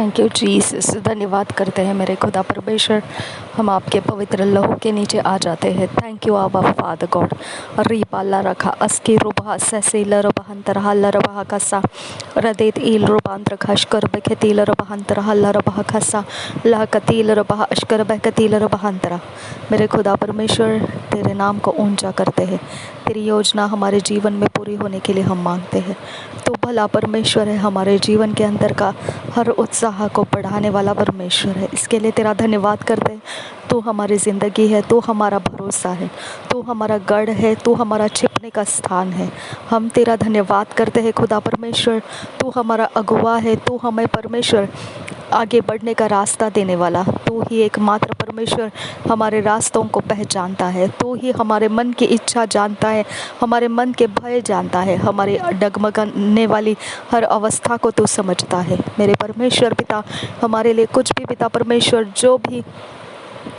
Thank you Jesus. धन्यवाद करते हैं मेरे खुदा परमेश्वर, हम आपके पवित्र लहू के नीचे आ जाते हैं। थैंक यू आबा फादर गॉड। रीपाला रखा अस्की रुबा सैसील रबहंतर हल रबह कसा रदेत ईल रुबांतर खशकर बखेतील रबहंतर हल रबह खसा लह कतील रबह अशकर बहकतील रबहंतरा। मेरे खुदा परमेश्वर, तेरे नाम को ऊंचा करते हैं। तेरी योजना हमारे जीवन में पूरी होने के लिए हम मांगते हैं। तो भला परमेश्वर है, हमारे जीवन के अंदर का हर उत्साह को बढ़ाने वाला परमेश्वर है। इसके लिए तेरा धन्यवाद करते हैं। तू हमारी ज़िंदगी है, तू हमारा भरोसा है, तू हमारा गढ़ है, तू हमारा छिपने का स्थान है। हम तेरा धन्यवाद करते हैं खुदा परमेश्वर। तू हमारा अगुवा है, तू हमें परमेश्वर आगे बढ़ने का रास्ता देने वाला। तू ही एकमात्र परमेश्वर हमारे रास्तों को पहचानता है। तू ही हमारे मन की इच्छा जानता है, हमारे मन के भय जानता है, हमारे डगमगाने वाली हर अवस्था को तू समझता है। मेरे परमेश्वर पिता, हमारे लिए कुछ भी पिता परमेश्वर जो भी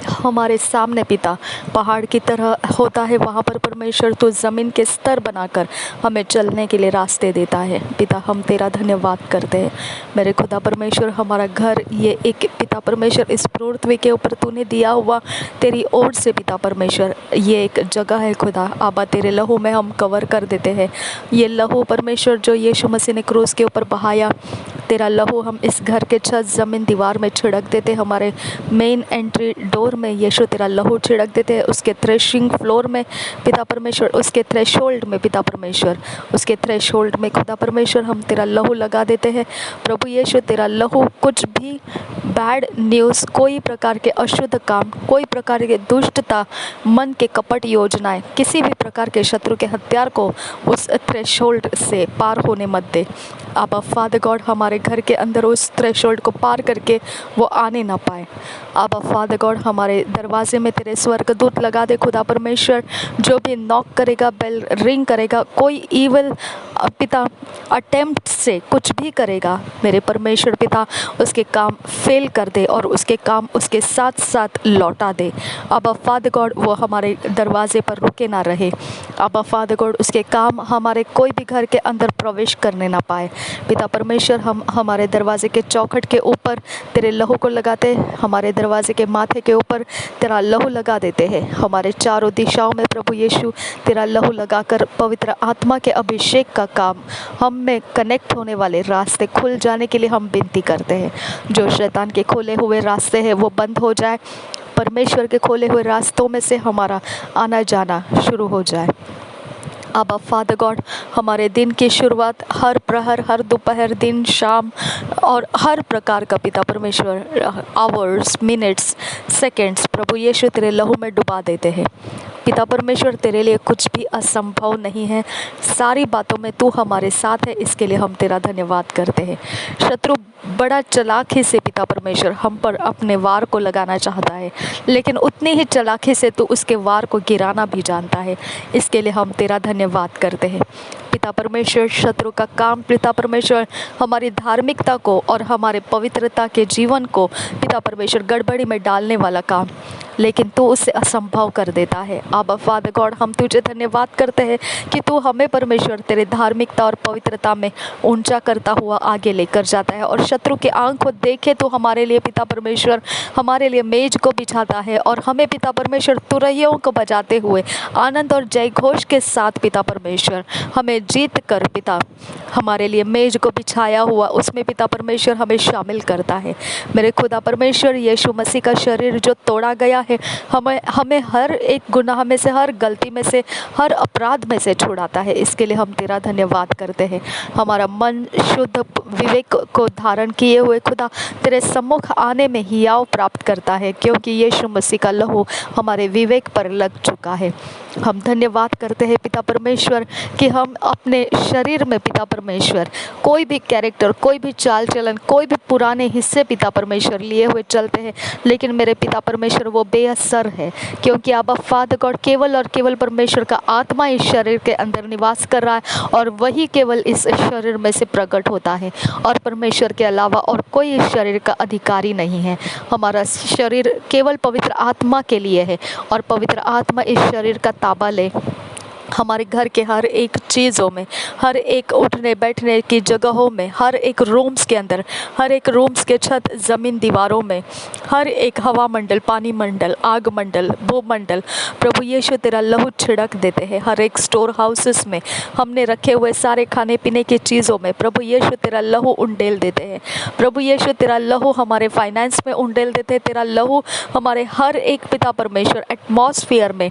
हमारे सामने पिता पहाड़ की तरह होता है, वहाँ पर परमेश्वर तो ज़मीन के स्तर बनाकर हमें चलने के लिए रास्ते देता है। पिता, हम तेरा धन्यवाद करते हैं। मेरे खुदा परमेश्वर, हमारा घर ये एक पिता परमेश्वर इस पृथ्वी के ऊपर तूने दिया हुआ तेरी ओर से पिता परमेश्वर ये एक जगह है खुदा। आबा तेरे लहू में हम कवर कर देते हैं। ये लहू परमेश्वर जो यीशु मसीह ने क्रूस के ऊपर बहाया, तेरा लहू हम इस घर के छत ज़मीन दीवार में छिड़क देते। हमारे मेन एंट्री डोर में यीशु तेरा लहू छिड़क देते हैं। उसके थ्रेशिंग फ्लोर में पिता परमेश्वर, उसके थ्रेशोल्ड में पिता परमेश्वर, उसके थ्रेशोल्ड में खुदा परमेश्वर हम तेरा लहू लगा देते हैं। प्रभु यीशु, तेरा लहू कुछ भी बैड न्यूज़, कोई प्रकार के अशुद्ध काम, कोई प्रकार के दुष्टता, मन के कपट योजनाएं, किसी भी प्रकार के शत्रु के हथियार को उस थ्रेशोल्ड से पार होने मत दे। आबा फादर गॉड, हमारे घर के अंदर उस थ्रेशोल्ड को पार करके वो आने ना पाए। आबा फादर गॉड, हमारे दरवाजे में तेरे स्वर्गदूत लगा दे खुदा परमेश्वर। जो भी नॉक करेगा, बेल रिंग करेगा, कोई ईवल पिता अटेम्प्ट से कुछ भी करेगा, मेरे परमेश्वर पिता उसके काम फेल कर दे और उसके काम उसके साथ साथ लौटा दे। आबा फादर गॉड, वो हमारे दरवाजे पर रुके ना रहे। आबा फादर गॉड, उसके काम हमारे कोई भी घर के अंदर प्रवेश करने ना पाए। पिता परमेश्वर, हम हमारे दरवाजे के चौखट के ऊपर तेरे लहू को लगाते, हमारे दरवाजे के माथे के ऊपर तेरा लहू लगा देते हैं। हमारे चारों दिशाओं में प्रभु यीशु तेरा लहू लगाकर पवित्र आत्मा के अभिषेक का काम, हम में कनेक्ट होने वाले रास्ते खुल जाने के लिए हम विनती करते हैं। जो शैतान के खोले हुए रास्ते हैं वो बंद हो जाए, परमेश्वर के खोले हुए रास्तों में से हमारा आना जाना शुरू हो जाए। आबा फादर गॉड, हमारे दिन की शुरुआत हर प्रहर, हर दोपहर, दिन, शाम और हर प्रकार का पिता परमेश्वर आवर्स, मिनट्स, सेकंड्स प्रभु यीशु तेरे लहू में डुबा देते हैं। पिता परमेश्वर, तेरे लिए कुछ भी असंभव नहीं है। सारी बातों में तू हमारे साथ है, इसके लिए हम तेरा धन्यवाद करते हैं। शत्रु बड़ा चालाकी से पिता परमेश्वर हम पर अपने वार को लगाना चाहता है, लेकिन उतनी ही चालाकी से तू उसके वार को गिराना भी जानता है। इसके लिए हम तेरा धन्यवाद करते हैं। पिता परमेश्वर, शत्रु का काम पिता परमेश्वर हमारी धार्मिकता को और हमारे पवित्रता के जीवन को पिता परमेश्वर गड़बड़ी में डालने वाला काम, लेकिन तू उसे असंभव कर देता है। आबा फादर गॉड, हम तुझे धन्यवाद करते हैं कि तू हमें परमेश्वर तेरे धार्मिकता और पवित्रता में ऊंचा करता हुआ आगे लेकर जाता है, और शत्रु की आंख को देखे तो हमारे लिए पिता परमेश्वर हमारे लिए मेज को बिछाता है, और हमें पिता परमेश्वर तुरहियों को बजाते हुए आनंद और जय घोष के साथ पिता परमेश्वर हमें जीत कर पिता हमारे लिए मेज को बिछाया हुआ उसमें पिता परमेश्वर हमें शामिल करता है। मेरे खुदा परमेश्वर, यीशु मसीह का शरीर जो तोड़ा गया है, हमें हर एक गुनाह में से, हर गलती में से, हर अपराध में से छुड़ाता है। इसके लिए हम तेरा धन्यवाद करते हैं। हमारा मन शुद्ध विवेक को धारण किए हुए खुदा तेरे सम्मुख आने में हियाव प्राप्त करता है, क्योंकि यीशु मसीह का लहू हमारे विवेक पर लग चुका है। हम धन्यवाद करते हैं पिता परमेश्वर कि हम अपने शरीर में पिता परमेश्वर कोई भी कैरेक्टर, कोई भी चाल चलन, कोई भी पुराने हिस्से पिता परमेश्वर लिए हुए चलते हैं, लेकिन मेरे पिता परमेश्वर वो बेअसर है, क्योंकि आबा फादर गॉड केवल और केवल परमेश्वर का आत्मा इस शरीर के अंदर निवास कर रहा है, और वही केवल इस शरीर में से प्रकट होता है, और परमेश्वर के अलावा और कोई इस शरीर का अधिकारी नहीं है। हमारा शरीर केवल पवित्र आत्मा के लिए है, और पवित्र आत्मा इस शरीर का ताबा ले हमारे घर के हर एक चीज़ों में, हर एक उठने बैठने की जगहों में, हर एक रूम्स के अंदर, हर एक रूम्स के छत, ज़मीन, दीवारों में, हर एक हवा मंडल, पानी मंडल, आग मंडल, भूमंडल, प्रभु यीशु तेरा लहू छिड़क देते हैं। हर एक स्टोर हाउसेस में हमने रखे हुए सारे खाने पीने की चीज़ों में प्रभु यीशु तेरा लहू उंडेल देते हैं। प्रभु यीशु तेरा लहू हमारे फाइनेंस में उंडेल देते हैं। तेरा लहू हमारे हर एक पिता परमेश्वर एटमॉस्फेयर में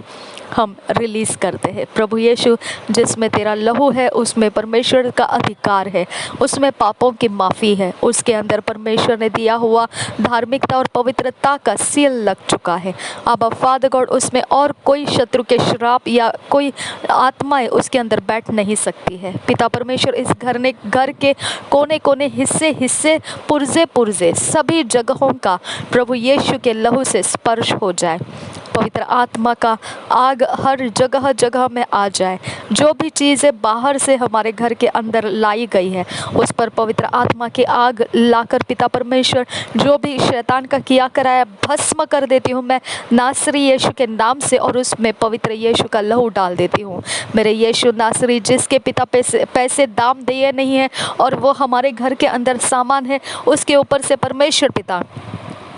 हम रिलीज़ करते हैं। प्रभु यीशु, जिसमें तेरा लहू है उसमें परमेश्वर का अधिकार है, उसमें पापों की माफ़ी है, उसके अंदर परमेश्वर ने दिया हुआ धार्मिकता और पवित्रता का सील लग चुका है। अब फादर गॉड, उसमें और कोई शत्रु के श्राप या कोई आत्माएं उसके अंदर बैठ नहीं सकती है। पिता परमेश्वर, इस घर के कोने कोने, हिस्से हिस्से, पुर्जे पुर्जे, सभी जगहों का प्रभु यीशु के लहू से स्पर्श हो जाए। पवित्र आत्मा का आग हर जगह जगह में आ जाए। जो भी चीज़ें बाहर से हमारे घर के अंदर लाई गई है उस पर पवित्र आत्मा की आग लाकर पिता परमेश्वर, जो भी शैतान का किया कराया भस्म कर देती हूँ मैं नासरी यीशु के नाम से, और उसमें पवित्र यीशु का लहू डाल देती हूँ। मेरे यीशु नासरी, जिसके पिता पैसे दाम दिए नहीं है और वो हमारे घर के अंदर सामान है, उसके ऊपर से परमेश्वर पिता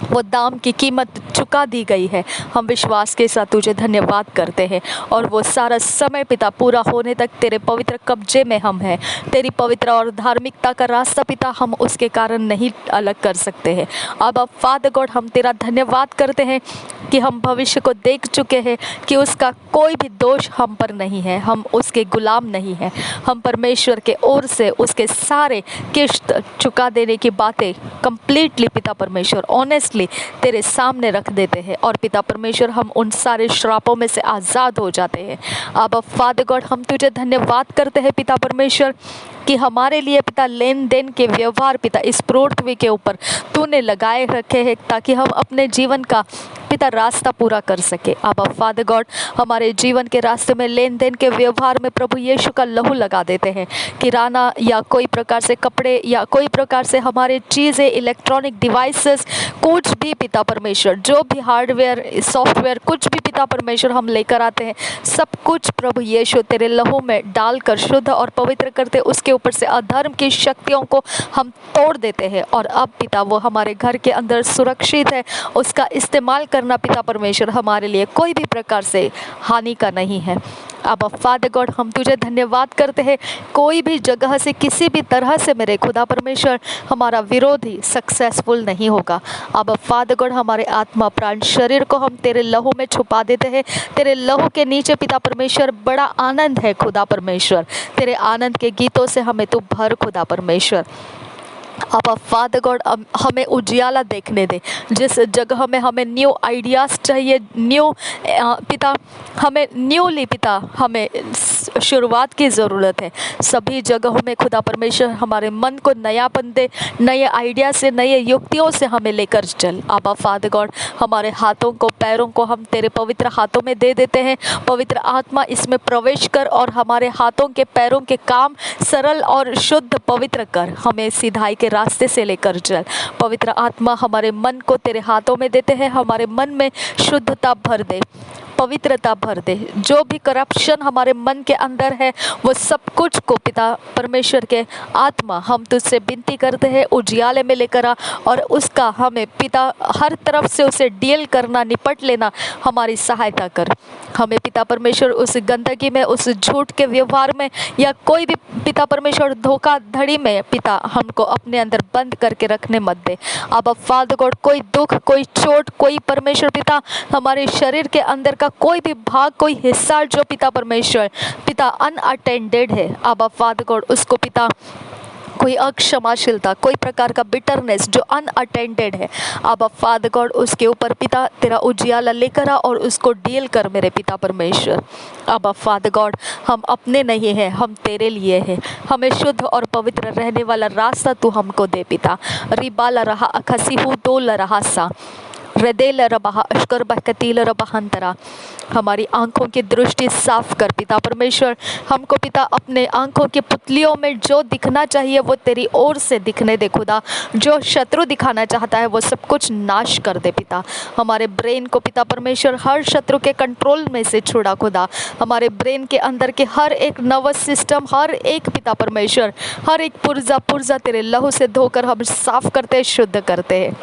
वो दाम की कीमत चुका दी गई है। हम विश्वास के साथ तुझे धन्यवाद करते हैं, और वो सारा समय पिता पूरा होने तक तेरे पवित्र कब्जे में हम हैं। तेरी पवित्र और धार्मिकता का रास्ता पिता हम उसके कारण नहीं अलग कर सकते हैं। अब फादर गॉड, हम तेरा धन्यवाद करते हैं कि हम भविष्य को देख चुके हैं कि उसका कोई भी दोष हम पर नहीं है, हम उसके गुलाम नहीं हैं। हम परमेश्वर के ओर से उसके सारे किश्त चुका देने की बातें कंप्लीटली पिता परमेश्वर ऑनेस्टली तेरे सामने रख देते हैं, और पिता परमेश्वर हम उन सारे श्रापों में से आज़ाद हो जाते हैं। अब फादर गॉड, हम तुझे धन्यवाद करते हैं पिता परमेश्वर कि हमारे लिए पिता लेन देन के व्यवहार पिता इस पृथ्वी के ऊपर तूने लगाए रखे हैं, ताकि हम अपने जीवन का पिता रास्ता पूरा कर सके। अब फादर गॉड, हमारे जीवन के रास्ते में लेन देन के व्यवहार में प्रभु यीशु का लहू लगा देते हैं। किराना या कोई प्रकार से कपड़े या कोई प्रकार से हमारे चीज़ें, इलेक्ट्रॉनिक डिवाइसेस, कुछ भी पिता परमेश्वर, जो भी हार्डवेयर, सॉफ्टवेयर, कुछ भी पिता परमेश्वर हम लेकर आते हैं, सब कुछ प्रभु यीशु तेरे लहू में डालकर शुद्ध और पवित्र करते, उसके ऊपर से अधर्म की शक्तियों को हम तोड़ देते हैं, और अब पिता वो हमारे घर के अंदर सुरक्षित है। उसका इस्तेमाल करना पिता परमेश्वर हमारे लिए कोई भी प्रकार से हानि का नहीं है। अब फादर गॉड, हम तुझे धन्यवाद करते हैं, कोई भी जगह से किसी भी तरह से मेरे खुदा परमेश्वर हमारा विरोधी सक्सेसफुल नहीं होगा। अब फादर गॉड, हमारे आत्मा, प्राण, शरीर को हम तेरे लहू में छुपा देते हैं। तेरे लहू के नीचे पिता परमेश्वर बड़ा आनंद है खुदा परमेश्वर, तेरे आनंद के गीतों से हमें तू भर खुदा परमेश्वर। अब फादर गॉड, हमें उजियाला देखने दे। जिस जगह में हमें न्यू आइडियाज़ चाहिए, न्यू पिता हमें न्यूली पिता हमें शुरुआत की ज़रूरत है, सभी जगहों में खुदा परमेश्वर हमारे मन को नयापन दे, नए आइडिया से, नए युक्तियों से हमें लेकर चल। अब फादर गॉड, हमारे हाथों को, पैरों को हम तेरे पवित्र हाथों में दे देते हैं। पवित्र आत्मा इसमें प्रवेश कर और हमारे हाथों के, पैरों के काम सरल और शुद्ध पवित्र कर, हमें सीधाई के रास्ते से लेकर चल। पवित्र आत्मा, हमारे मन को तेरे हाथों में देते हैं, हमारे मन में शुद्धता भर दे, पवित्रता भर दे। जो भी करप्शन हमारे मन के अंदर है वो सब कुछ को पिता परमेश्वर के आत्मा हम तुझसे विनती करते हैं उजियाले में लेकर आ, और उसका हमें पिता हर तरफ से उसे डील करना, निपट लेना हमारी सहायता कर। हमें पिता परमेश्वर उस गंदगी में, उस झूठ के व्यवहार में, या कोई भी पिता परमेश्वर धोखाधड़ी में पिता हमको अपने अंदर बंद करके रखने मत दे। अब फादर गॉड, कोई दुख, कोई चोट, कोई परमेश्वर पिता हमारे शरीर के अंदर का कोई भी भाग, कोई हिस्सा जो पिता परमेश्वर पिता अनअटेंडेड है, अब फादर गॉड उसको पिता, कोई अक्षमाशीलता, कोई प्रकार का बिटरनेस जो अनअटेंडेड है, अब फादर गॉड उसके ऊपर पिता तेरा उजियाला लेकर आ और उसको डील कर मेरे पिता परमेश्वर। अब फादर गॉड, हम अपने नहीं हैं, हम तेरे लिए हैं। हमें शुद्ध और पवित्र रहने वाला रास्ता तू हमको दे पिता। रिबाला रहा अखसी हूँ तो ल रहा सा रेदेल रबहा अश्कर बहकतील रबहंतरा। हमारी आंखों की दृष्टि साफ कर पिता परमेश्वर। हमको पिता अपने आंखों की पुतलियों में जो दिखना चाहिए वो तेरी ओर से दिखने दे खुदा। जो शत्रु दिखाना चाहता है वो सब कुछ नाश कर दे पिता। हमारे ब्रेन को पिता परमेश्वर हर शत्रु के कंट्रोल में से छुड़ा खुदा। हमारे ब्रेन के अंदर के हर एक नर्वस सिस्टम, हर एक पिता परमेश्वर, हर एक पुर्जा तेरे लहू से धोकर हम साफ करते हैं, शुद्ध करते हैं।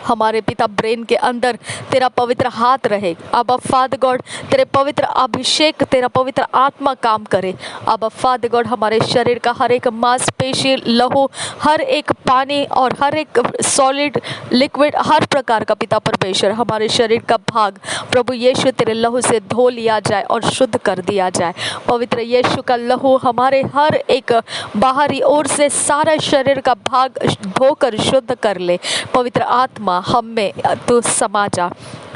हमारे पिता ब्रेन के अंदर तेरा पवित्र हाथ रहे। अब फादर गॉड तेरे पवित्र अभिषेक, तेरा पवित्र आत्मा काम करे। अब फादर गॉड हमारे शरीर का हर एक मांसपेशी, लहू, हर एक पानी और हर एक सॉलिड लिक्विड, हर प्रकार का पिता परमेश्वर हमारे शरीर का भाग प्रभु यीशु तेरे लहू से धो लिया जाए और शुद्ध कर दिया जाए। पवित्र यीशु का लहू हमारे हर एक बाहरी ओर से सारा शरीर का भाग धोकर शुद्ध कर ले। पवित्र आत्मा हम में तू समा जा।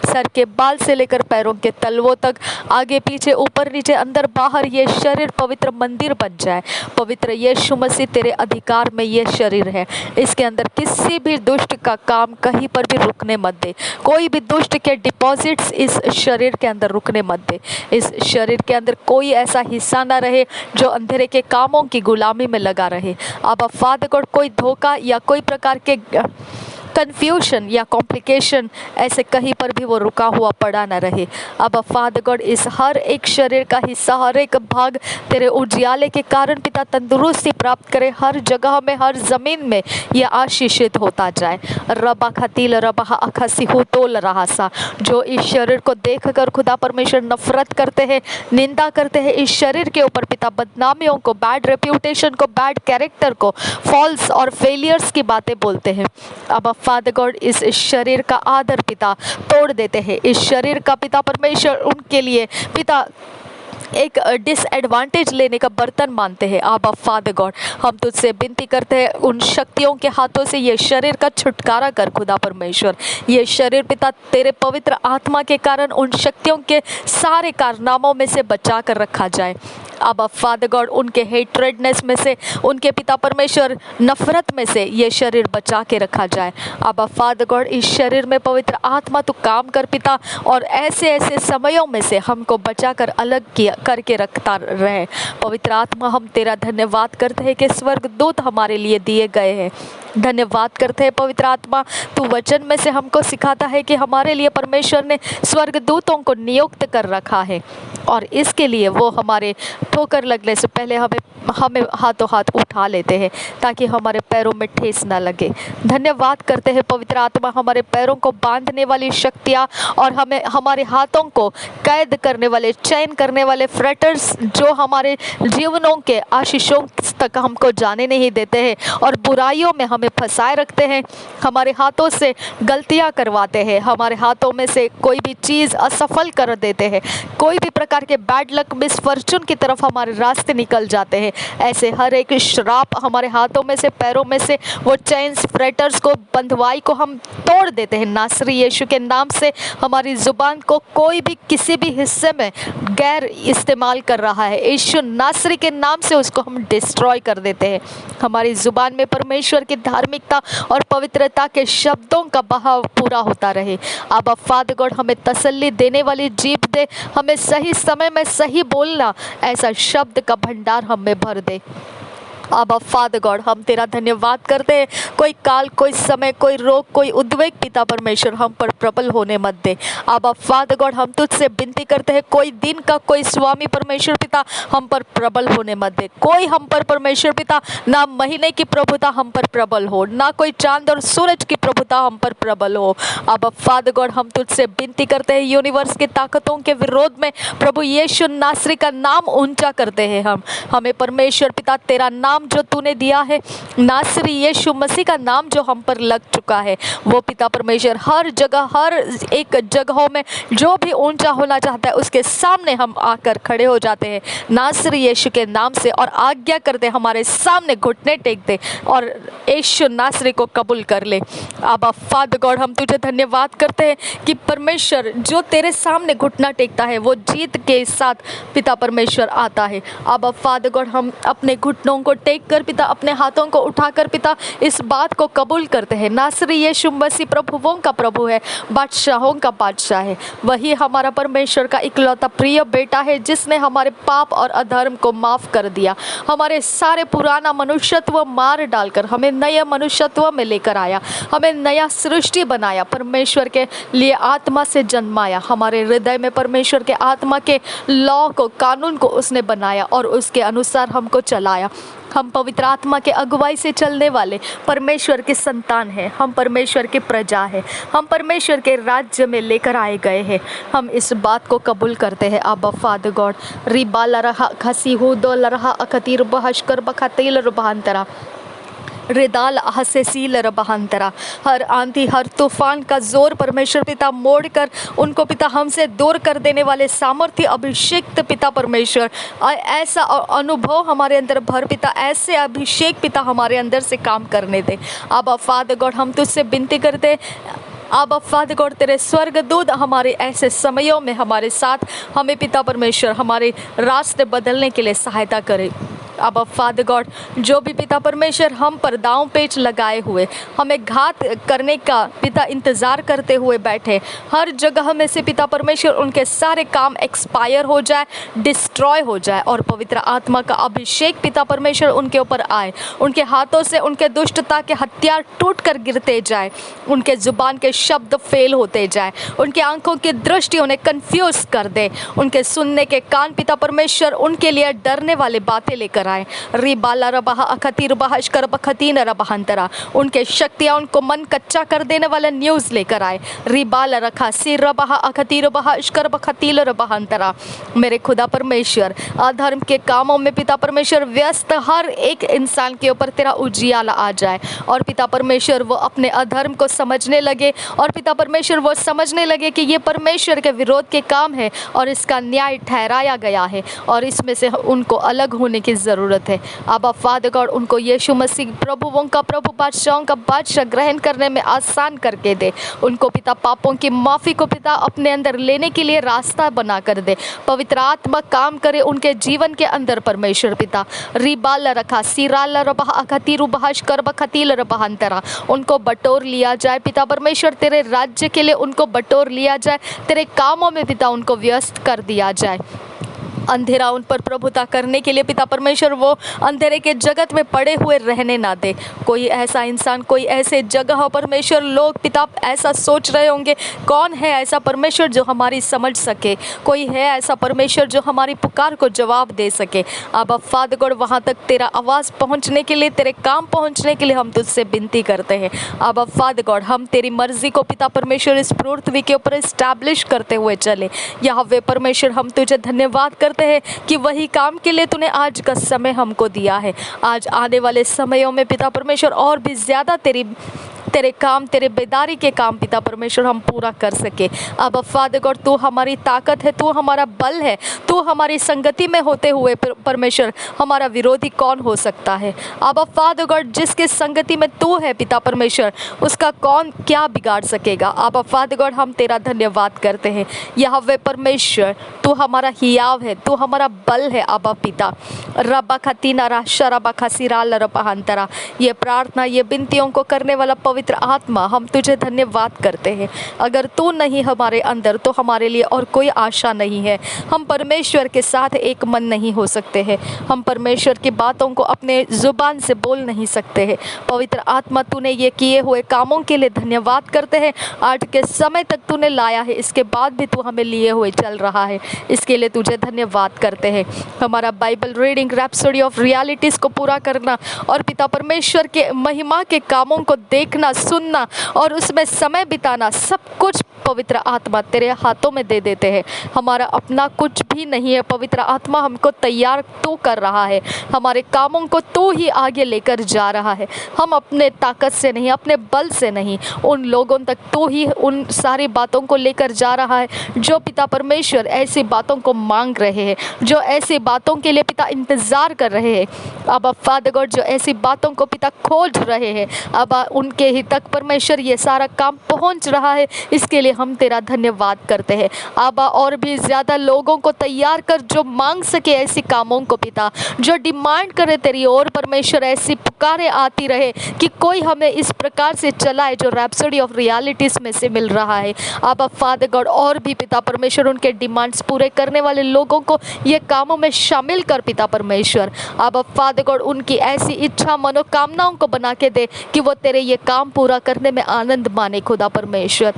सर के बाल से लेकर पैरों के तलवों तक, आगे पीछे ऊपर नीचे अंदर बाहर ये शरीर पवित्र मंदिर बन जाए। पवित्र यीशु मसीह तेरे अधिकार में ये शरीर है, इसके अंदर किसी भी दुष्ट का काम कहीं पर भी रुकने मत दे। कोई भी दुष्ट के डिपॉजिट्स इस शरीर के अंदर रुकने मत दे। इस शरीर के अंदर कोई ऐसा हिस्सा ना रहे जो अंधेरे के कामों की गुलामी में लगा रहे। अब फादर गॉड कोई धोखा या कोई प्रकार के कन्फ्यूशन या कॉम्प्लिकेशन ऐसे कहीं पर भी वो रुका हुआ पड़ा ना रहे। अब फादर गॉड इस हर एक शरीर का हिस्सा, हर एक भाग तेरे उजियाले के कारण पिता तंदुरुस्ती प्राप्त करे। हर जगह में, हर ज़मीन में ये आशीषित होता जाए। रबा खतील रबा अखसी हो तोल रहा सा। जो इस शरीर को देख कर खुदा परमेश्वर नफरत करते हैं, निंदा करते हैं, इस शरीर के ऊपर पिता बदनामियों को, बैड रेप्यूटेशन को, बैड कैरेक्टर को, फॉल्स और फेलियर्स की बातें बोलते हैं। अब फादर गॉड इस शरीर का आदर पिता तोड़ देते हैं। इस शरीर का पिता परमेश्वर उनके लिए पिता एक डिसएडवांटेज लेने का बर्तन मानते हैं। आबा फादर गॉड हम तुझसे विनती करते हैं, उन शक्तियों के हाथों से ये शरीर का छुटकारा कर खुदा परमेश्वर। ये शरीर पिता तेरे पवित्र आत्मा के कारण उन शक्तियों के सारे कारनामों में से बचा कर रखा जाए। अब फादर गॉड उनके हेट्रेडनेस में से, उनके पिता परमेश्वर नफरत में से ये शरीर बचा के रखा जाए। अब फादर गॉड इस शरीर में पवित्र आत्मा तो काम कर पिता, और ऐसे ऐसे समयों में से हमको बचा कर अलग किया करके रखता रहे। पवित्र आत्मा हम तेरा धन्यवाद करते हैं कि स्वर्गदूत हमारे लिए दिए गए हैं। धन्यवाद करते हैं पवित्र आत्मा, तू वचन में से हमको सिखाता है कि हमारे लिए परमेश्वर ने स्वर्गदूतों को नियुक्त कर रखा है, और इसके लिए वो हमारे ठोकर लगने से पहले हमें हाथों हाथ उठा लेते हैं ताकि हमारे पैरों में ठेस ना लगे। धन्यवाद करते हैं पवित्र आत्मा, हमारे पैरों को बांधने वाली शक्तियाँ और हमें हमारे हाथों को कैद करने वाले, चैन करने वाले फ्रेटर्स जो हमारे जीवनों के आशीषों तक हमको जाने नहीं देते हैं और बुराइयों में हमें फंसाए रखते हैं। हमारे हाथों से गलतियाँ करवाते हैं, हमारे हाथों में से कोई भी चीज़ असफल कर देते हैं, कोई भी प्रकार के बैड लक, मिसफॉर्चून की तरफ हमारे रास्ते निकल जाते हैं। ऐसे हर एक श्राप हमारे हाथों में से, पैरों में से, वो चेन्स, फ्रेटर्स को, बंधवाई को हम तोड़ देते हैं नासरी यीशु के नाम से। हमारी ज़ुबान को कोई भी किसी भी हिस्से में गैर इस्तेमाल कर रहा है, यीशु नासरी के नाम से उसको हम डिस्ट्रॉय कर देते हैं। हमारी ज़ुबान में परमेश्वर की धार्मिकता और पवित्रता के शब्दों का बहाव पूरा होता रहे। अब फादर गॉड हमें तसल्ली देने वाली जीभ दे, हमें सही समय में सही बोलना, ऐसा शब्द का भंडार हम में भर दे। अब फादर गॉड हम तेरा धन्यवाद करते हैं, कोई काल, कोई समय, कोई रोग, कोई उद्वेग पिता परमेश्वर हम पर प्रबल होने मत दे। अब फादर गॉड हम तुझसे विनती करते हैं, कोई दिन का कोई स्वामी परमेश्वर पिता हम पर प्रबल होने मत दे। कोई हम पर परमेश्वर पिता, ना महीने की प्रभुता हम पर प्रबल हो, ना कोई चांद और सूरज की प्रभुता हम पर प्रबल हो। अब फादर गॉड हम तुझसे विनती करते हैं, यूनिवर्स की ताकतों के विरोध में प्रभु यीशु नासरी का नाम ऊंचा करते हैं। हमें परमेश्वर पिता तेरा नाम जो तूने दिया है, नासरी यीशु मसीह का नाम जो हम पर लग चुका है, वो पिता परमेश्वर हर जगह, हर एक जगहों में जो भी ऊंचा होना चाहता है उसके सामने हम आकर खड़े हो जाते हैं नासरी यीशु के नाम से, और आज्ञा करते हमारे सामने घुटने टेक दे और यीशु नासरी को कबूल कर ले। अब फादर गॉड हम तुझे धन्यवाद करते हैं कि परमेश्वर जो तेरे सामने घुटना टेकता है वो जीत के साथ पिता परमेश्वर आता है। अब फादर गॉड हम अपने घुटनों को टेक कर पिता, अपने हाथों को उठाकर पिता इस बात को कबूल करते हैं, नासरी यीशु मसीह प्रभुओं का प्रभु है, बादशाहों का बादशाह है। वही हमारा परमेश्वर का इकलौता प्रिय बेटा है जिसने हमारे पाप और अधर्म को माफ़ कर दिया, हमारे सारे पुराना मनुष्यत्व मार डालकर हमें नए मनुष्यत्व में लेकर आया, हमें नया सृष्टि बनाया, परमेश्वर के लिए आत्मा से जन्माया, हमारे हृदय में परमेश्वर के आत्मा के लॉ को, कानून को उसने बनाया और उसके अनुसार हमको चलाया। हम पवित्र आत्मा के अगुवाई से चलने वाले परमेश्वर के संतान हैं, हम परमेश्वर के प्रजा हैं, हम परमेश्वर के राज्य में लेकर आए गए हैं। हम इस बात को कबूल करते हैं। अब्बा फादर गॉड, रिबाला रहा खसी हो दो लरहा अखतीर बहशकर बखतील रबहांतरा रिदाल हसेसील रबहांतरा। हर आंधी, हर तूफान का जोर परमेश्वर पिता मोड़कर उनको पिता हमसे दूर कर देने वाले सामर्थ्य अभिषेक पिता परमेश्वर, ऐसा अनुभव हमारे अंदर भर पिता, ऐसे अभिषेक पिता हमारे अंदर से काम करने दे। अब फादर गॉड हम तुझसे विनती करते, अब फादर गॉड तेरे स्वर्गदूत हमारे ऐसे समयों में हमारे साथ, हमें पिता परमेश्वर हमारे रास्ते बदलने के लिए सहायता करे। अब फादर गॉड जो भी पिता परमेश्वर हम पर दांव पेच लगाए हुए हमें घात करने का पिता इंतज़ार करते हुए बैठे, हर जगह में से पिता परमेश्वर उनके सारे काम एक्सपायर हो जाए, डिस्ट्रॉय हो जाए और पवित्र आत्मा का अभिषेक पिता परमेश्वर उनके ऊपर आए, उनके हाथों से उनके दुष्टता के हथियार टूट कर गिरते जाए, उनके ज़ुबान के शब्द फेल होते जाए, उनके आंखों की दृष्टि उन्हें कंफ्यूज कर दे, उनके सुनने के कान पिता परमेश्वर उनके लिए डरने वाले बातें लेकर आए। रिबाला रबहा अखतीर बहशकर बखतीन रबहंतरा, उनके शक्तियां उनको मन कच्चा कर देने वाला न्यूज़ लेकर आए। रिबाला रखा सिर रबहा अखतीर बहशकर बखतील रबहंतरा। मेरे खुदा परमेश्वर अधर्म के कामों में पिता परमेश्वर व्यस्त हर एक इंसान के ऊपर तेरा उजियाला आ जाए और पिता परमेश्वर वो अपने अधर्म को समझने लगे और पिता परमेश्वर वो समझने लगे कि ये परमेश्वर के विरोध के काम है और इसका न्याय ठहराया गया है और इसमें से उनको अलग होने की ज़रूरत है। अब फादर गॉड उनको यीशु मसीह प्रभुओं का प्रभु, बादशाहों का बादशाह ग्रहण करने में आसान करके दे। उनको पिता पापों की माफ़ी को पिता अपने अंदर लेने के लिए रास्ता बना कर दे। पवित्र आत्मा काम करे उनके जीवन के अंदर परमेश्वर पिता। रिबाल रखा सिराल रबह अखतीरु बहश कर बखतील रबहंतरा, उनको बटोर लिया जाए पिता परमेश्वर, तेरे राज्य के लिए उनको बटोर लिया जाए, तेरे कामों में पिता उनको व्यस्त कर दिया जाए। अंधेरा उन पर प्रभुता करने के लिए पिता परमेश्वर वो अंधेरे के जगत में पड़े हुए रहने ना दे। कोई ऐसा इंसान, कोई ऐसे जगह परमेश्वर लोग पिता ऐसा सोच रहे होंगे, कौन है ऐसा परमेश्वर जो हमारी समझ सके, कोई है ऐसा परमेश्वर जो हमारी पुकार को जवाब दे सके। अब फादर गॉड वहाँ तक तेरा आवाज़ पहुँचने के लिए, तेरे काम पहुँचने के लिए हम तुझसे विनती करते हैं। अब फादर गॉड हम तेरी मर्जी को पिता परमेश्वर इस पृथ्वी के ऊपर इस्टेब्लिश करते हुए चले। यहोवा परमेश्वर हम तुझे धन्यवाद करते हैं कि वही काम के लिए तूने आज का समय हमको दिया है। आज आने वाले समयों में पिता परमेश्वर और भी ज़्यादा तेरे काम, तेरे बेदारी के काम पिता परमेश्वर हम पूरा कर सके। अब फादर गॉड तू हमारी ताकत है, तू हमारा बल है, तू हमारी संगति में होते हुए परमेश्वर हमारा विरोधी कौन हो सकता है। अब फादर गॉड जिसके संगति में तू है पिता परमेश्वर, उसका कौन क्या बिगाड़ सकेगा। अब फादर गॉड हम तेरा धन्यवाद करते हैं। यहोवा परमेश्वर तू हमारा हियाव है, तू हमारा बल है। अब पिता रबा खतीना राशा रबा खसीराल रबहंतरा, ये प्रार्थना, ये विनतियों को करने वाला पवित्र आत्मा हम तुझे धन्यवाद करते हैं। अगर तू नहीं हमारे अंदर तो हमारे लिए और कोई आशा नहीं है। हम परमेश्वर के साथ एक मन नहीं हो सकते हैं, हम परमेश्वर की बातों को अपने ज़ुबान से बोल नहीं सकते हैं। पवित्र आत्मा तूने ये किए हुए कामों के लिए धन्यवाद करते हैं। आज के समय तक तूने लाया है, इसके बाद भी तू हमें लिए हुए चल रहा है, इसके लिए तुझे धन्यवाद करते हैं। हमारा Bible reading, rhapsody of realities को पूरा करना और पिता परमेश्वर के महिमा के कामों को देखना, सुनना और उसमें समय बिताना, सब कुछ पवित्र आत्मा तेरे हाथों में दे देते हैं। हमारा अपना कुछ भी नहीं है। पवित्र आत्मा हमको तैयार तू कर रहा है, हमारे कामों को तू ही आगे लेकर जा रहा है। हम अपने ताकत से नहीं, अपने बल से नहीं, उन लोगों तक तू ही उन सारी बातों को लेकर जा रहा है जो पिता परमेश्वर ऐसी बातों को मांग रहे हैं, जो ऐसी बातों के लिए पिता इंतज़ार कर रहे हैं। अब फादर गॉड जो ऐसी बातों को पिता खोज रहे हैं, अब उनके ही तक परमेश्वर ये सारा काम पहुंच रहा है, इसके लिए हम तेरा धन्यवाद करते हैं। आबा और भी ज़्यादा लोगों को तैयार कर जो मांग सके ऐसी कामों को पिता, जो डिमांड करे तेरी ओर परमेश्वर, ऐसी पुकारें आती रहे कि कोई हमें इस प्रकार से चलाए जो रैप्सोडी ऑफ रियलिटीज़ में से मिल रहा है। आबा फादर गॉड और भी पिता परमेश्वर उनके डिमांड्स पूरे करने वाले लोगों को ये कामों में शामिल कर पिता परमेश्वर। आबा फादर गॉड उनकी ऐसी इच्छा मनोकामनाओं को बना के दे कि वो तेरे ये काम पूरा करने में आनंद माने खुदा परमेश्वर।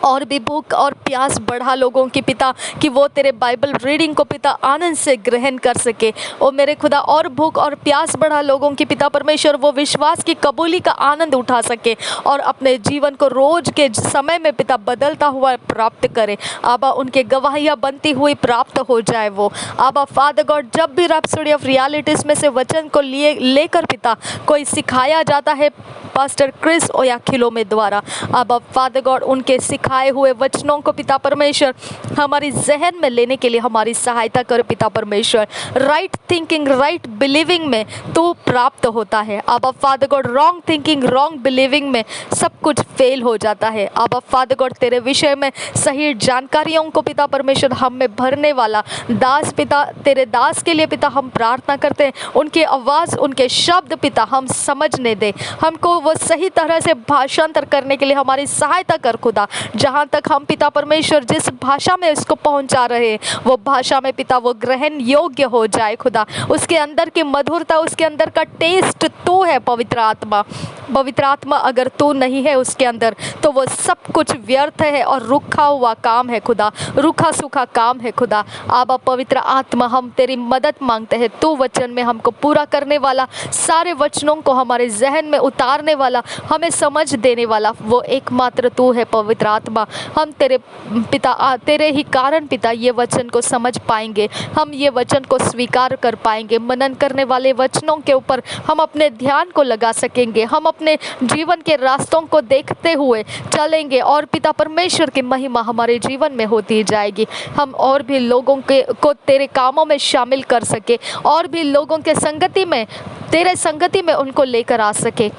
और भी भूख और प्यास बढ़ा लोगों की पिता कि वो तेरे बाइबल रीडिंग को पिता आनंद से ग्रहण कर सके। ओ मेरे खुदा, और भूख और प्यास बढ़ा लोगों की पिता परमेश्वर वो विश्वास की कबूली का आनंद उठा सके और अपने जीवन को रोज के समय में पिता बदलता हुआ प्राप्त करे। आबा उनके गवाहियाँ बनती हुई प्राप्त हो जाए वो। आबा फादर गॉड जब भी रैप्सोडी ऑफ रियलिटीज़ में से वचन को लेकर पिता कोई सिखाया जाता है पास्टर क्रिस ओयाखिलो में द्वारा, आबा फादर गॉड उनके सिखाए हुए वचनों को पिता परमेश्वर हमारी जहन में लेने के लिए हमारी सहायता कर पिता परमेश्वर। राइट थिंकिंग राइट बिलीविंग में तो प्राप्त होता है। आबा father God wrong thinking wrong believing में सब कुछ फेल हो जाता है। आबा फादर गॉड तेरे विषय में सही जानकारियों को पिता परमेश्वर हम में भरने वाला दास पिता, तेरे दास के लिए पिता हम प्रार्थना करते हैं, उनकी आवाज़ उनके शब्द पिता हम समझने दे, हमको वो सही तरह से भाषांतर करने के लिए हमारी सहायता कर खुदा। जहाँ तक हम पिता परमेश्वर जिस भाषा में इसको पहुँचा रहे हैं वो भाषा में पिता वो ग्रहण योग्य हो जाए खुदा। उसके अंदर की मधुरता, उसके अंदर का टेस्ट तू है पवित्र आत्मा। पवित्र आत्मा अगर तू नहीं है उसके अंदर तो वो सब कुछ व्यर्थ है और रुखा हुआ काम है खुदा, रूखा सूखा काम है खुदा। आबा पवित्र आत्मा हम तेरी मदद मांगते हैं, तू वचन में हमको पूरा करने वाला, सारे वचनों को हमारे जहन में उतारने वाला, हमें समझ देने वाला वो एकमात्र तू है पवित्र आत्मा। हम तेरे पिता तेरे ही कारण पिता ये वचन को समझ पाएंगे, हम ये वचन को स्वीकार कर पाएंगे। मनन करने वाले वचनों के ऊपर हम अपने ध्यान को लगा सकेंगे, हम अपने जीवन के रास्तों को देखते हुए चलेंगे और पिता परमेश्वर की महिमा हमारे जीवन में होती जाएगी। हम और भी लोगों को तेरे कामों में शामिल कर सके, और भी लोगों के संगति में तेरे संगति में उनको लेकर आ सके।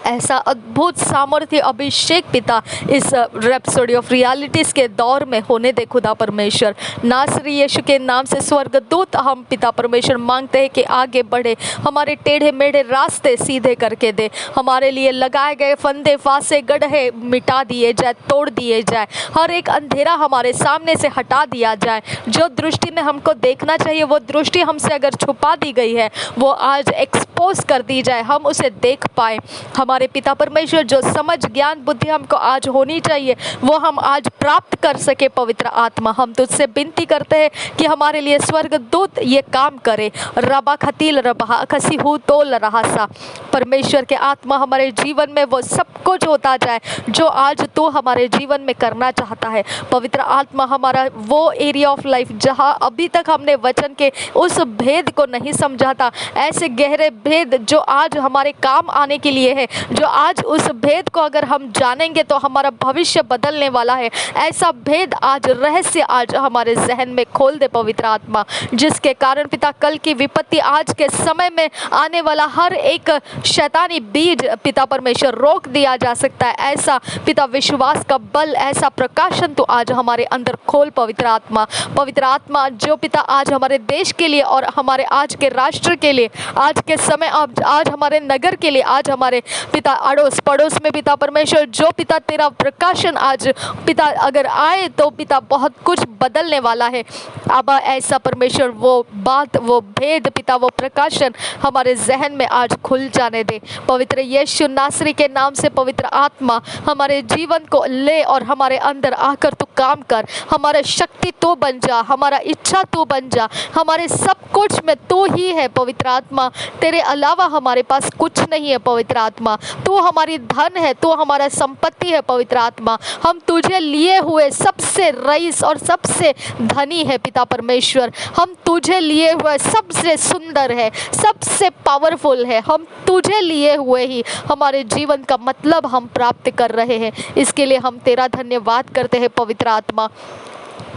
ऐसा अद्भुत सामर्थ्य अभिषेक पिता इस रैप्सोडी ऑफ रियलिटीज़ के दौर में होने दे खुदा परमेश्वर। नासरी यीशु के नाम से स्वर्गदूत हम पिता परमेश्वर मांगते हैं कि आगे बढ़े, हमारे टेढ़े मेढ़े रास्ते सीधे करके दे, हमारे लिए लगाए गए फंदे फांसे गड्ढे मिटा दिए जाए, तोड़ दिए जाए, हर एक अंधेरा हमारे सामने से हटा दिया जाए। जो दृष्टि में हमको देखना चाहिए वो दृष्टि हमसे अगर छुपा दी गई है वो आज एक्सपोज कर दी जाए, हम उसे देख पाए। हमारे पिता परमेश्वर जो समझ ज्ञान बुद्धि हमको आज होनी चाहिए वो हम आज प्राप्त कर सके। पवित्र आत्मा हम तुझसे विनती करते हैं कि हमारे लिए स्वर्गदूत ये काम करे। रबा खतील रबा खसी हु तोल रहा सा परमेश्वर के आत्मा हमारे जीवन में वो सब कुछ होता जाए जो आज तू हमारे जीवन में करना चाहता है। पवित्र आत्मा हमारा वो एरिया ऑफ लाइफ जहाँ अभी तक हमने वचन के उस भेद को नहीं समझा था, ऐसे गहरे भेद जो आज हमारे काम आने के लिए है, जो आज उस भेद को अगर हम जानेंगे तो हमारा भविष्य बदलने वाला है, ऐसा भेद आज रहस्य आज हमारे जहन में खोल दे पवित्र आत्मा, जिसके कारण पिता कल की विपत्ति आज के समय में आने वाला हर एक शैतानी बीज पिता परमेश्वर रोक दिया जा सकता है। ऐसा पिता विश्वास का बल, ऐसा प्रकाशन तो आज हमारे अंदर खोल पवित्र आत्मा। पवित्र आत्मा जो पिता आज हमारे देश के लिए और हमारे आज के राष्ट्र के लिए, आज के समय आज हमारे नगर के लिए, आज हमारे पिता अड़ोस पड़ोस में पिता परमेश्वर जो पिता तेरा प्रकाशन आज पिता अगर आए तो पिता बहुत कुछ बदलने वाला है। अब ऐसा परमेश्वर वो बात वो भेद पिता वो प्रकाशन हमारे जहन में आज खुल जाने दे। पवित्र यीशु नासरी के नाम से पवित्र आत्मा हमारे जीवन को ले और हमारे अंदर आकर तू काम कर, हमारा शक्ति तू बन जा, हमारा इच्छा तू बन जा, हमारे सब कुछ में तू ही है पवित्र आत्मा। तेरे अलावा हमारे पास कुछ नहीं है पवित्र आत्मा। तू हमारी धन है, तू हमारा संपत्ति है पवित्र आत्मा। हम तुझे लिए हुए सबसे रईस और सबसे धनी है पिता परमेश्वर। हम तुझे लिए हुए सबसे सुंदर है, सबसे पावरफुल है। हम तुझे लिए हुए ही हमारे जीवन का मतलब हम प्राप्त कर रहे हैं। इसके लिए हम तेरा धन्यवाद करते हैं पवित्र आत्मा।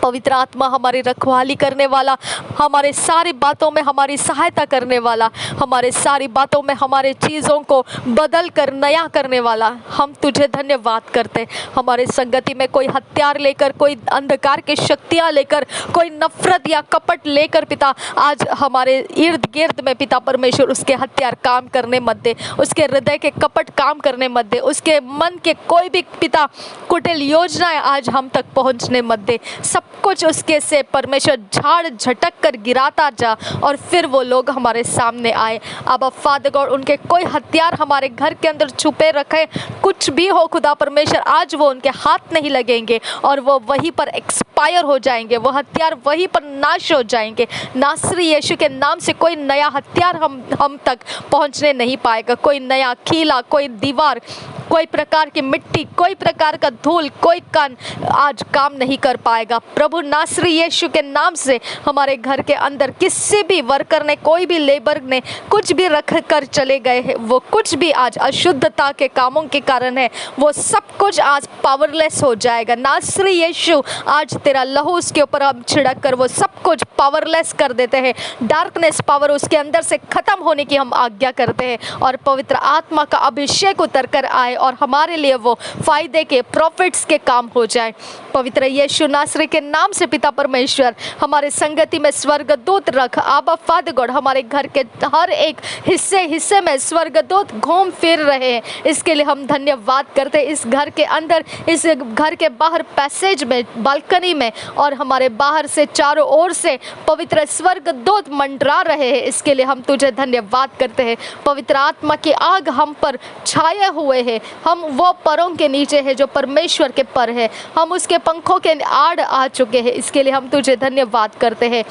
पवित्र आत्मा हमारी रखवाली करने वाला, हमारे सारी बातों में हमारी सहायता करने वाला, हमारे सारी बातों में हमारे चीज़ों को बदल कर नया करने वाला, हम तुझे धन्यवाद करते। हमारे संगति में कोई हथियार लेकर, कोई अंधकार की शक्तियाँ लेकर, कोई नफरत या कपट लेकर पिता आज हमारे इर्द गिर्द में पिता परमेश्वर उसके हथियार काम करने मत दे, उसके हृदय के कपट काम करने मत दे, उसके मन के कोई भी पिता कुटिल योजनाएं आज हम तक पहुंचने मत दे। सब कुछ उसके से परमेश्वर झाड़ झटक कर गिराता जा और फिर वो लोग हमारे सामने आए। अब फादर गॉड उनके कोई हथियार हमारे घर के अंदर छुपे रखे, कुछ भी हो खुदा परमेश्वर, आज वो उनके हाथ नहीं लगेंगे और वो वहीं पर एक्सपायर हो जाएंगे, वो हथियार वहीं पर नाश हो जाएंगे। नासरी यीशु के नाम से कोई नया हथियार हम तक पहुंचने नहीं पाएगा। कोई नया कीला, कोई दीवार, कोई प्रकार की मिट्टी, कोई प्रकार का धूल, कोई कान आज काम नहीं कर पाएगा। प्रभु नासरी यीशु के नाम से हमारे घर के अंदर किसी भी वर्कर ने, कोई भी लेबर ने कुछ भी रख कर चले गए हैं, वो कुछ भी आज अशुद्धता के कामों के कारण है, वो सब कुछ आज पावरलेस हो जाएगा। नासरी यीशु आज तेरा लहू उसके ऊपर हम छिड़क कर वो सब कुछ पावरलेस कर देते हैं। डार्कनेस पावर उसके अंदर से खत्म होने की हम आज्ञा करते हैं और पवित्र आत्मा का अभिषेक उतर कर आए और हमारे लिए वो फायदे के, प्रॉफिट्स के काम हो जाए। पवित्र यीशु नासरी के नाम से पिता परमेश्वर हमारे संगति में स्वर्गदूत रख। आबा फादर गॉड हमारे घर के हर एक हिस्से में स्वर्गदूत घूम फिर रहे हैं, इसके लिए हम धन्यवाद करते हैं। इस घर के अंदर, इस घर के बाहर पैसेज में, बालकनी में और हमारे बाहर से चारों ओर से पवित्र स्वर्गदूत मंडरा रहे हैं, इसके लिए हम तुझे धन्यवाद करते हैं। पवित्र आत्मा की आग हम पर छाए हुए हैं, हम वो परों के नीचे हैं जो परमेश्वर के पर है, हम उसके पंखों के आड़ आ चुके हैं, इसके लिए हम तुझे धन्यवाद करते हैं।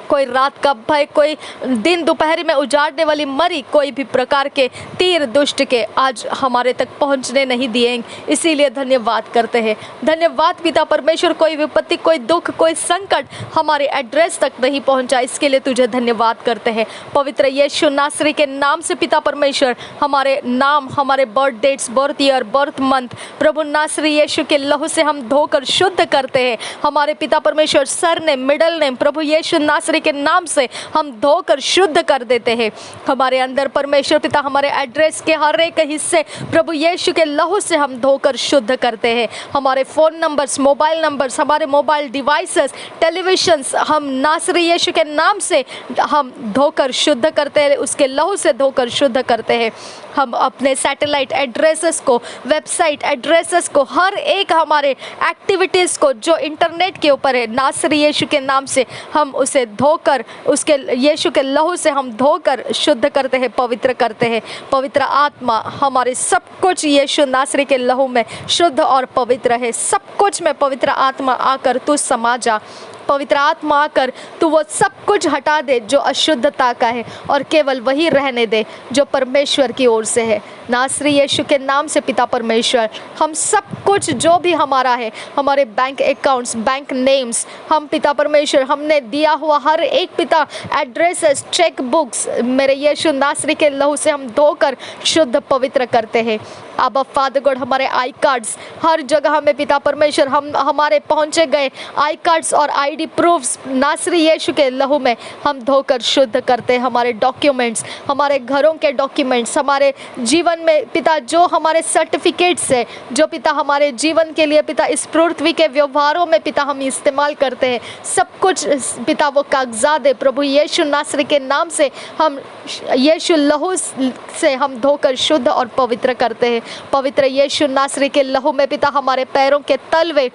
कोई रात का भय, कोई दिन दोपहर में उजाड़ने वाली मरी, कोई भी प्रकार के तीर दुष्ट के आज हमारे तक पहुंचने नहीं दिएंगे, इसीलिए धन्यवाद करते हैं। धन्यवाद पिता परमेश्वर, कोई विपत्ति, कोई दुख, कोई संकट हमारे एड्रेस तक नहीं पहुंचा, इसके लिए तुझे धन्यवाद करते हैं। पवित्र यीशु नासरी के नाम से पिता परमेश्वर हमारे नाम, हमारे birth dates, birth year, birth month प्रभु नासरी यीशु के लहू से हम धोकर शुद्ध करते हैं। हमारे पिता परमेश्वर सर नेम, मिडल नेम प्रभु यीशु नासरी के नाम से हम धोकर शुद्ध कर देते हैं। हमारे अंदर परमेश्वर पिता हमारे एड्रेस के हर एक हिस्से प्रभु यीशु के लहू से हम धोकर शुद्ध करते हैं। हमारे फ़ोन नंबर्स, मोबाइल नंबर्स, हमारे मोबाइल डिवाइसेस, टेलीविजन्स हम नासरी यीशु के नाम से हम धोकर शुद्ध करते हैं, उसके लहू से धोकर शुद्ध करते हैं। हम अपने सैटेलाइट एड्रेसेस को, वेबसाइट एड्रेसेस को, हर एक हमारे एक्टिविटीज़ को जो इंटरनेट के ऊपर है, नासरी यीशु के नाम से हम उसे धोकर, उसके यीशु के लहू से हम धोकर शुद्ध करते हैं, पवित्र करते हैं। पवित्र आत्मा हमारे सब कुछ यीशु नासरी के लहू में शुद्ध और पवित्र है। सब कुछ में पवित्र आत्मा आकर तू समा जा। पवित्र आत्मा आकर तू वो सब कुछ हटा दे जो अशुद्धता का है और केवल वही रहने दे जो परमेश्वर की ओर से है। नासरी यीशु के नाम से पिता परमेश्वर हम सब कुछ जो भी हमारा है, हमारे बैंक अकाउंट्स, बैंक नेम्स, हम पिता परमेश्वर हमने दिया हुआ हर एक पिता एड्रेसेस, चेक बुक्स मेरे यीशु नासरी के लहू से हम धोकर शुद्ध पवित्र करते हैं। अब फादर गॉड हमारे आई कार्ड्स, हर जगह में पिता परमेश्वर हम हमारे पहुँचे गए आई कार्ड्स और आईडी प्रूफ्स नासरी यीशु के लहू में हम धोकर शुद्ध करते हैं। हमारे डॉक्यूमेंट्स, हमारे घरों के डॉक्यूमेंट्स, हमारे जीवन में पिता जो हमारे सर्टिफिकेट्स है, जो पिता हमारे जीवन के लिए पिता इस पृथ्वी के व्यवहारों में पिता हम इस्तेमाल करते हैं, सब कुछ पिता वो कागजात है प्रभु यीशु नासरी के नाम से हम यीशु लहू से हम धोकर शुद्ध और पवित्र करते हैं। पवित्र यीशु नासरी के लहू में पिता हमारे पैरों के तलवे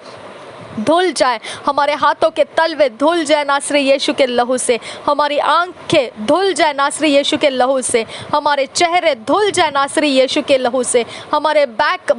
धुल जाए, हमारे हाथों के तलवे धुल जाए नासरी यीशु के लहू से, हमारी आंखें धुल जाए नासरी यीशु के लहू से, हमारे चेहरे धुल जाए नासरी यीशु के लहू से, हमारे बैक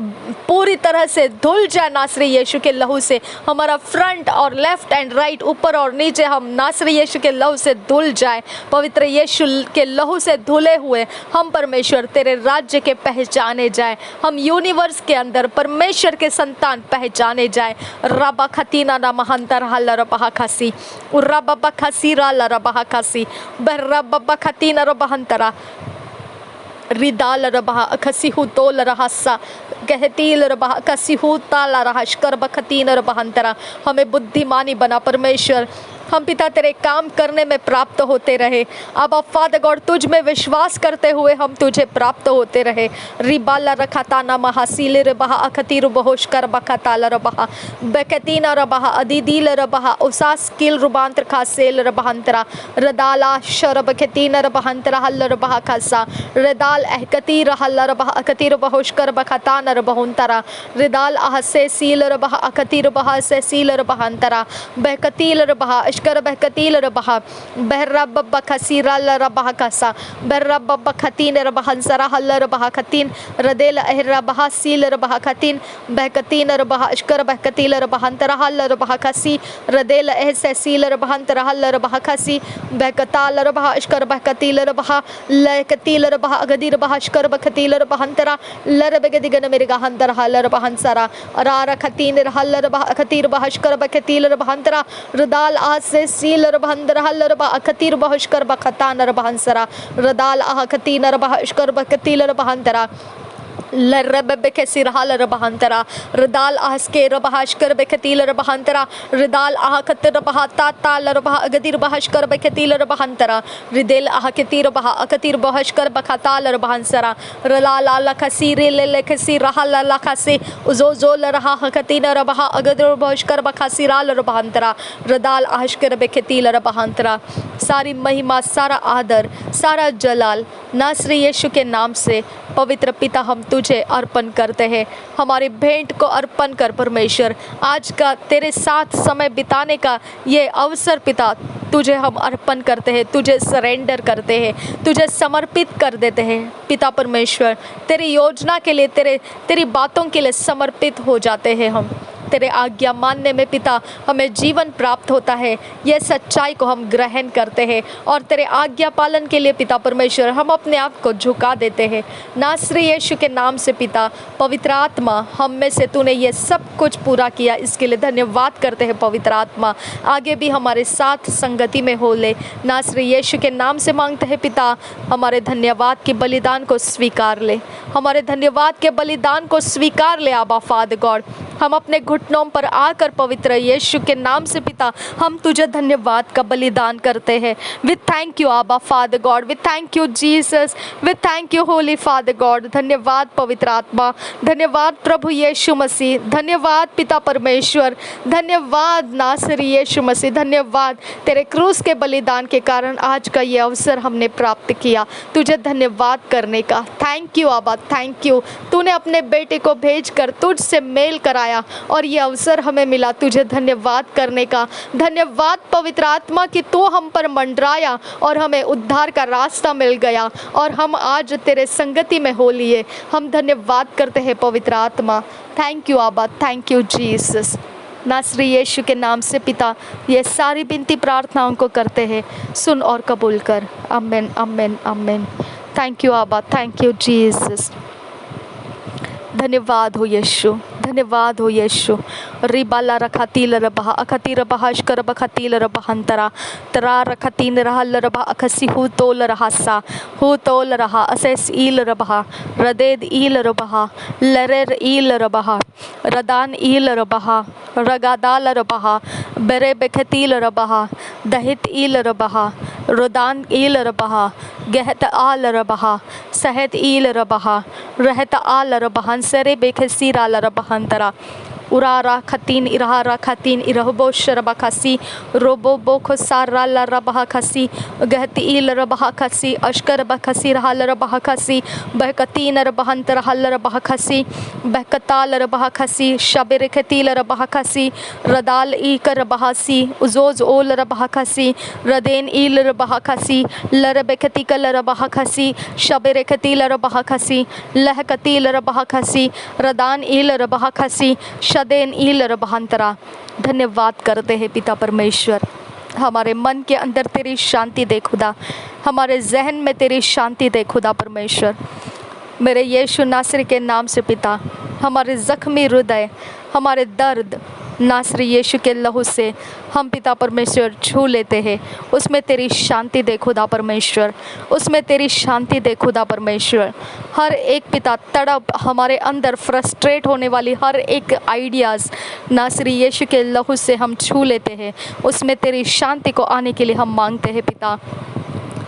पूरी तरह से धुल जाए नासरी यीशु के लहू से, हमारा फ्रंट और लेफ्ट एंड राइट, ऊपर और नीचे हम नासरी यीशु के लहू से धुल जाए। पवित्र यीशु के लहू से धुले हुए हम परमेश्वर तेरे राज्य के पहचाने जाए, हम यूनिवर्स के अंदर परमेश्वर के संतान पहचाने जाए। रबा खतीना ना महंतर हल्ला रबा खसी उर्रबा खसी रा ला रबा खसी बर्रबा खतीना रबहंतरा रिदाल रबहा अखसिहु तोल रहसा कहतील रबहा कसिहु ताला रहशकर बखतीन रबहंतरा। हमें बुद्धिमानी बना परमेश्वर, हम पिता तेरे काम करने में प्राप्त होते रहे। अब फादर गॉड तुझ में विश्वास करते हुए हम तुझे प्राप्त होते रहे। रिबाला रखाताना महासील रबहा अखतीर बहोशकर बखताल रबहा बकतीना रबहा अदीदील रबहा उसास किल रुबांतर खासेल रबहंतरा रदाला शरब खतीन रबहंतरा हल रबहा खासा रदाल अहकतीर हल रबहा अखतीर बहोशकर बखतान रबहुंतरा रिदाल अहसे सील रबहा अखतीर बहा से सील रबहंतरा बहकतील रबहा कर बहकतील रबहा बहरा बब्बा खसीरा रबहा कसा बहरा बब्बा खतीन रबहन सरा हल रबहा खतीन रदेल अहरा बहा सील रबहा खतीन बहकतीन रबहा अशकर बहकतील रबहन तरहल रबहा खसी रदेल अहसे सील रबहन तरहल रबहा खसी बहकताल रबहा अशकर बहकतील रबहा लकतील रबहा अगदी रबहा अशकर बहकतील रबहन तरा लर बगदिगन मेरे गहन तरहल रबहन सरा अरा खतीन रहल रबहा खतीर बहशकर बहकतील रबहन तरा रदाल से सील रबहंदर हल रबा अखतीर बहशकर बखतान रबहंसरा रदाल अखतीन रबहशकर बखतील रबहंतरा लरब बेकसीर हल रबहंतरा रदाल आहस्के रबहशकर बखतील रबहंतरा रदाल आहकत रबहा ताल रबहा अगदीर बहशकर बखतील रबहंतरा रिदेल आहकतीर बहा अखतीर बहशकर बखताल रबहंसरा रलाल लखसीर लखसीर हल लखसे उजोजोल रहा हकतीन रबहा अगदीर बहशकर बखसीराल रबहंतरा रदाल आहशकर बखतील रबहंतरा। सारी महिमा, सारा आदर, सारा जलाल नासरी यीशु के नाम से पवित्र पिता हम तुझे अर्पण करते हैं। हमारी भेंट को अर्पण कर परमेश्वर। आज का तेरे साथ समय बिताने का ये अवसर पिता तुझे हम अर्पण करते हैं, तुझे सरेंडर करते हैं, तुझे समर्पित कर देते हैं पिता परमेश्वर। तेरी योजना के लिए, तेरी बातों के लिए समर्पित हो जाते हैं हम। तेरे आज्ञा मानने में पिता हमें जीवन प्राप्त होता है, यह सच्चाई को हम ग्रहण करते हैं और तेरे आज्ञा पालन के लिए पिता परमेश्वर हम अपने आप को झुका देते हैं। नासरी यीशु के नाम से पिता पवित्र आत्मा हम में से तूने ये सब कुछ पूरा किया, इसके लिए धन्यवाद करते हैं। पवित्र आत्मा आगे भी हमारे साथ संगति में हो ले, नासरी यीशु के नाम से मांगते हैं पिता। हमारे धन्यवाद के बलिदान को स्वीकार ले, हमारे धन्यवाद के बलिदान को स्वीकार ले आबा फादर गॉड। हम अपने घुटनों पर आकर पवित्र यीशु के नाम से पिता हम तुझे धन्यवाद का बलिदान करते हैं। वी थैंक यू आबा father God, we thank you Jesus, we thank you holy father God. धन्यवाद पवित्र आत्मा, धन्यवाद प्रभु यीशु मसीह, धन्यवाद पिता परमेश्वर, धन्यवाद नासरी यीशु मसीह, धन्यवाद तेरे क्रूस के बलिदान के कारण आज का ये अवसर हमने प्राप्त किया तुझे धन्यवाद करने का। थैंक यू आबा, थैंक यू। तूने अपने बेटे को भेजकर तुझसे मेल कराया और ये अवसर हमें मिला तुझे धन्यवाद करने का। धन्यवाद पवित्र आत्मा कि तू हम पर मंडराया और हमें उद्धार का रास्ता मिल गया और हम आज तेरे संगति में हो लिए। हम धन्यवाद करते हैं पवित्र आत्मा। थैंक यू आबा, थैंक यू जीसस। नासरी यीशु के नाम से पिता ये सारी विनती प्रार्थनाओं को करते हैं, सुन और कबूल कर। आमेन, आमेन, आमेन। थैंक यू आबा, थैंक यू जीसस। धन्यवाद हो यीशु, धन्यवाद हो यीशु। रिबाला रखातील रबहा अखतीर बहाशकर बखतील रबहंतरा तरा रखतीन रहल रबहा अखसी हु तोल रहासा हु तोल रहा असेस ईल रबहा रदेद ईल रबहा लरेर ईल रबहा रदान ईल रबहा रगादाल रबहा बेरे बेखतील रबहा दहित ईल रबहा रुदान ईल रबहा गहत आल रबहा सहत ईल रबहा रहत आल रबहन सरे बेखसीर आल रबहंतरा उरारा खतीन इरारा खतीन इरहबो शरबा खसी रोबो बोखो सारा ला रबहा खसी गहती इल रबहा खसी अशकर बखसी रहल रबहा खसी बहकतीन रबहंत रहल रबहा खसी बहकताल रबहा खसी शबिर खतील रबहा खसी रदाल ई कर रबहासी उजोज ओल रबहा खसी रदेन इल रबहा खसी लर बेखती कल रबहा खसी शबिर खतील रबहा खसी लह कतील रबहा खसी रदान इल रबहा खसी शदेन ईल रबहंतरा। धन्यवाद करते हैं पिता परमेश्वर। हमारे मन के अंदर तेरी शांति दे खुदा, हमारे जहन में तेरी शांति दे खुदा परमेश्वर। मेरे यीशु नासरी के नाम से पिता हमारे ज़ख्मी हृदय, हमारे दर्द, नासरी यीशु के लहू से हम पिता परमेश्वर छू लेते हैं। उसमें तेरी शांति दे खुदा परमेश्वर, उसमें तेरी शांति दे खुदा परमेश्वर। हर एक पिता तड़प, हमारे अंदर फ्रस्ट्रेट होने वाली हर एक आइडियाज़ नासरी यीशु के लहू से हम छू लेते हैं। उसमें तेरी शांति को आने के लिए हम मांगते हैं पिता।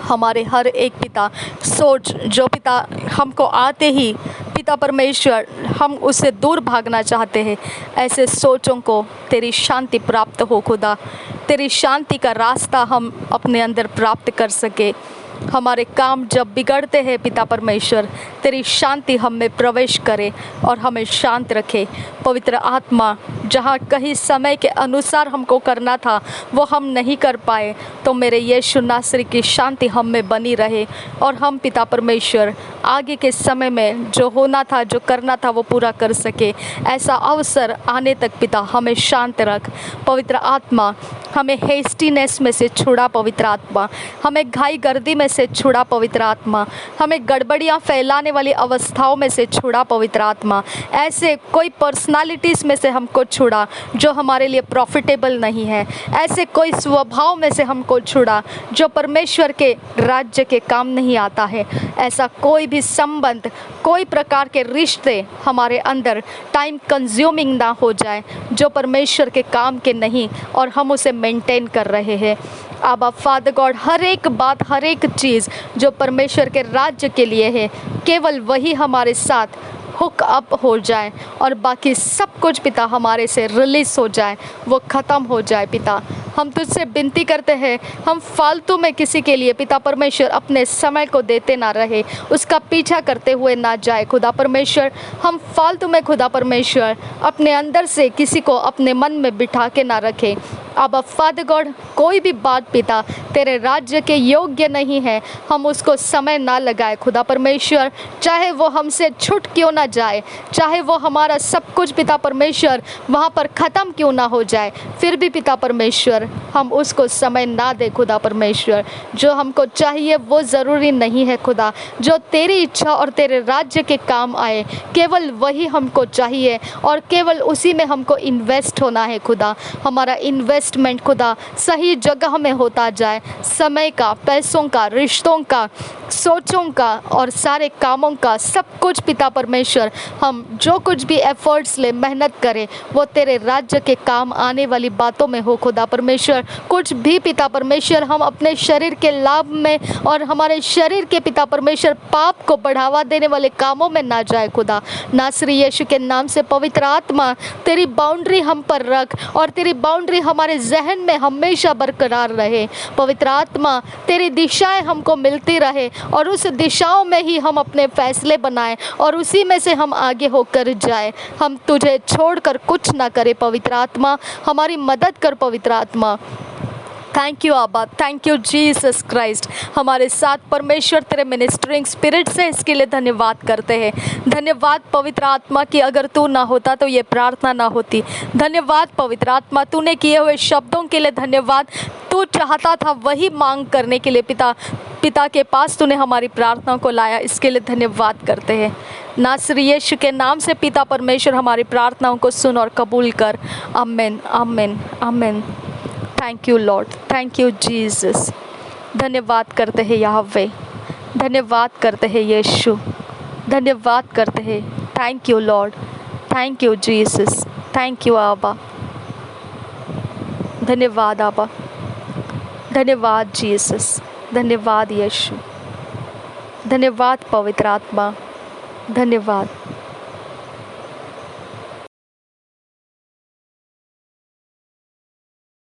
हमारे हर एक पिता सोच जो पिता हमको आते ही पिता परमेश्वर हम उससे दूर भागना चाहते हैं, ऐसे सोचों को तेरी शांति प्राप्त हो खुदा। तेरी शांति का रास्ता हम अपने अंदर प्राप्त कर सके। हमारे काम जब बिगड़ते हैं पिता परमेश्वर, तेरी शांति हम में प्रवेश करे और हमें शांत रखे। पवित्र आत्मा, जहाँ कहीं समय के अनुसार हमको करना था वो हम नहीं कर पाए, तो मेरे यीशु नासरी की शांति हम में बनी रहे और हम पिता परमेश्वर आगे के समय में जो होना था, जो करना था वो पूरा कर सके। ऐसा अवसर आने तक पिता हमें शांत रख। पवित्र आत्मा, हमें हेस्टीनेस में से छुड़ा पवित्र आत्मा, हमें घाई गर्दी में से छुड़ा पवित्र आत्मा, हमें गड़बड़ियाँ फैलाने वाली अवस्थाओं में से छुड़ा पवित्र आत्मा। ऐसे कोई पर्सनालिटीज़ में से हमको छुड़ा जो हमारे लिए प्रॉफिटेबल नहीं है। ऐसे कोई स्वभाव में से हमको छुड़ा जो परमेश्वर के राज्य के काम नहीं आता है। ऐसा कोई भी संबंध, कोई प्रकार के रिश्ते हमारे अंदर टाइम कंज्यूमिंग ना हो जाए जो परमेश्वर के काम के नहीं और हम उसे मेंटेन कर रहे हैं। आबा फादर गॉड, हर एक बात, हर एक चीज़ जो परमेश्वर के राज्य के लिए है, केवल वही हमारे साथ हुक अप हो जाए और बाकी सब कुछ पिता हमारे से रिलीज़ हो जाए, वो ख़त्म हो जाए पिता। हम तुझसे विनती करते हैं, हम फालतू में किसी के लिए पिता परमेश्वर अपने समय को देते ना रहे, उसका पीछा करते हुए ना जाए खुदा परमेश्वर। हम फालतू में खुदा परमेश्वर अपने अंदर से किसी को अपने मन में बिठा के ना रखें। अब फादर गॉड, कोई भी बात पिता तेरे राज्य के योग्य नहीं है, हम उसको समय ना लगाए खुदा परमेश्वर। चाहे वो हमसे छूट क्यों ना जाए, चाहे वो हमारा सब कुछ पिता परमेश्वर वहाँ पर ख़त्म क्यों ना हो जाए, फिर भी पिता परमेश्वर हम उसको समय ना दे खुदा परमेश्वर। जो हमको चाहिए वो ज़रूरी नहीं है खुदा, जो तेरी इच्छा और तेरे राज्य के काम आए केवल वही हमको चाहिए और केवल उसी में हमको इन्वेस्ट होना है खुदा। हमारा इन्वेस्टमेंट खुदा सही जगह में होता जाए, समय का, पैसों का, रिश्तों का, सोचों का और सारे कामों का, सब कुछ पिता परमेश्वर हम जो कुछ भी एफर्ट्स ले, मेहनत करें, वो तेरे राज्य के काम आने वाली बातों में हो खुदा परमेश्वर। कुछ भी पिता परमेश्वर हम अपने शरीर के लाभ में और हमारे शरीर के पिता परमेश्वर पाप को बढ़ावा देने वाले कामों में ना जाए खुदा। नासरी यीशु के नाम से पवित्र आत्मा तेरी बाउंड्री हम पर रख और तेरी बाउंड्री हमारे जहन में हमेशा बरकरार रहे। पवित्र आत्मा तेरी दिशाएं हमको मिलती रहे और उस दिशाओं में ही हम अपने फैसले बनाएं और उसी में से हम आगे होकर जाए। हम तुझे छोड़कर कुछ ना करें पवित्र आत्मा, हमारी मदद कर पवित्र आत्मा। थैंक यू आबा, थैंक यू जीसस क्राइस्ट। हमारे साथ परमेश्वर तेरे मिनिस्टरिंग स्पिरिट से, इसके लिए धन्यवाद करते हैं। धन्यवाद पवित्र आत्मा कि अगर तू ना होता तो ये प्रार्थना ना होती। धन्यवाद पवित्र आत्मा, तूने किए हुए शब्दों के लिए धन्यवाद। तू चाहता था वही मांग करने के लिए पिता के पास तूने हमारी प्रार्थना को लाया, इसके लिए धन्यवाद करते हैं। नासरी यीशु के नाम से पिता परमेश्वर हमारी प्रार्थनाओं को सुन और कबूल कर। आमीन, आमीन, आमीन। Thank you Lord, thank you Jesus. धन्यवाद करते हैं यहोवे, धन्यवाद करते हैं यीशु, धन्यवाद करते हैं। Thank you Lord, thank you Jesus, thank you आबा। धन्यवाद आबा, धन्यवाद जीसस, धन्यवाद यीशु, धन्यवाद पवित्र आत्मा, धन्यवाद।